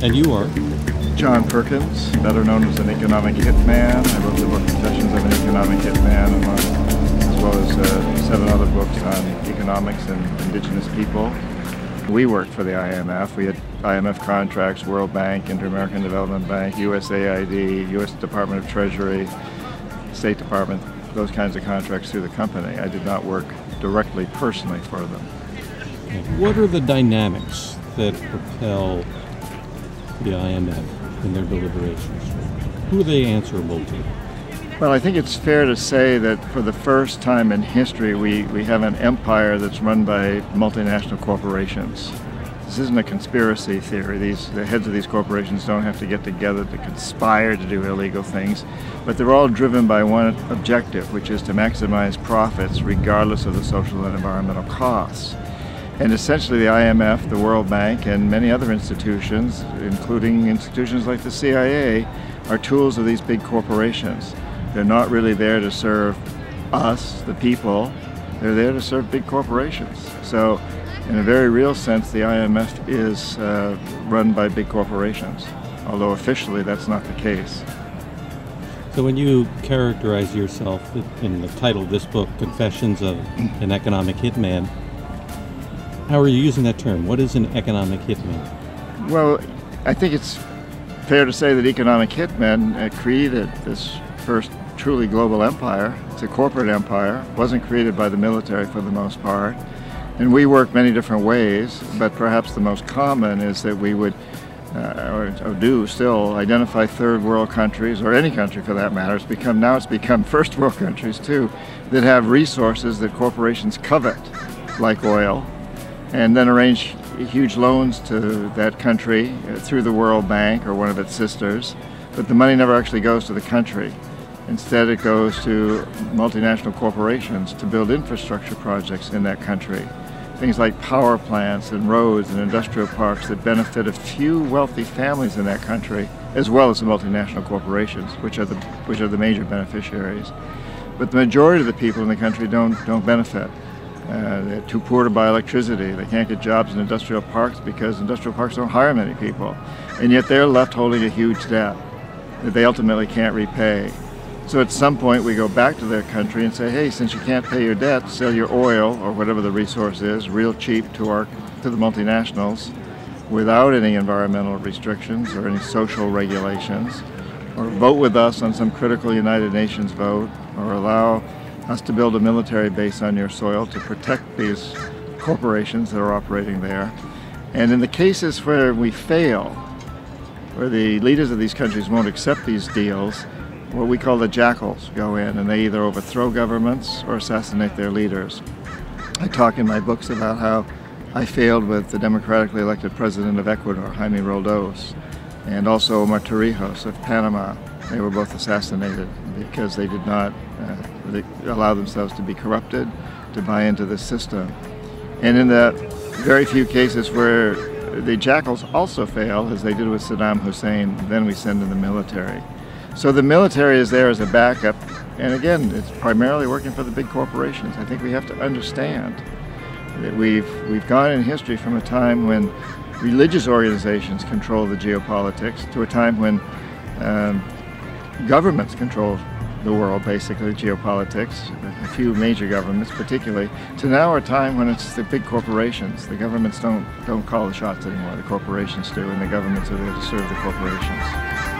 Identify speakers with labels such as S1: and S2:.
S1: And you are?
S2: John Perkins, better known as an economic hitman. I wrote the book Confessions of an Economic Hitman, as well as 7 other books on economics and indigenous people. We worked for the IMF. We had IMF contracts, World Bank, Inter-American Development Bank, USAID, U.S. Department of Treasury, State Department, those kinds of contracts through the company. I did not work directly, personally for them.
S1: What are the dynamics that propel the IMF in their deliberations? Who are they answerable to?
S2: Well, I think it's fair to say that for the first time in history, we have an empire that's run by multinational corporations. This isn't a conspiracy theory. The heads of these corporations don't have to get together to conspire to do illegal things, but they're all driven by one objective, which is to maximize profits regardless of the social and environmental costs. And essentially the IMF, the World Bank, and many other institutions, including institutions like the CIA, are tools of these big corporations. They're not really there to serve us, the people. They're there to serve big corporations. So in a very real sense, the IMF is run by big corporations, although officially that's not the case.
S1: So when you characterize yourself in the title of this book, Confessions of an Economic Hitman, how are you using that term? What is an economic hitman?
S2: Well, I think it's fair to say that economic hitmen created this first truly global empire. It's a corporate empire. It wasn't created by the military for the most part. And we work many different ways, but perhaps the most common is that we would, or do still, identify third world countries, or any country for that matter. Now it's become first world countries too, that have resources that corporations covet, like oil, and then arrange huge loans to that country through the World Bank or one of its sisters, but the money never actually goes to the country. Instead, it goes to multinational corporations to build infrastructure projects in that country. Things like power plants and roads and industrial parks that benefit a few wealthy families in that country, as well as the multinational corporations, which are the major beneficiaries. But the majority of the people in the country don't benefit. They're too poor to buy electricity. They can't get jobs in industrial parks because industrial parks don't hire many people. And yet they're left holding a huge debt that they ultimately can't repay. So at some point we go back to their country and say, hey, since you can't pay your debt, sell your oil or whatever the resource is real cheap to the multinationals without any environmental restrictions or any social regulations, or vote with us on some critical United Nations vote, or allow us to build a military base on your soil to protect these corporations that are operating there. And in the cases where we fail, where the leaders of these countries won't accept these deals, what we call the jackals go in, and they either overthrow governments or assassinate their leaders. I talk in my books about how I failed with the democratically elected president of Ecuador, Jaime Roldos, and also Omar Torrijos of Panama. They were both assassinated because they did not allow themselves to be corrupted, to buy into the system. And in the very few cases where the jackals also fail, as they did with Saddam Hussein, then we send in the military. So the military is there as a backup, and again, it's primarily working for the big corporations. I think we have to understand that we've gone in history from a time when religious organizations control the geopolitics to a time when governments control the world, basically, geopolitics, a few major governments particularly, to now a time when it's the big corporations. The governments don't call the shots anymore, the corporations do, and the governments are there to serve the corporations.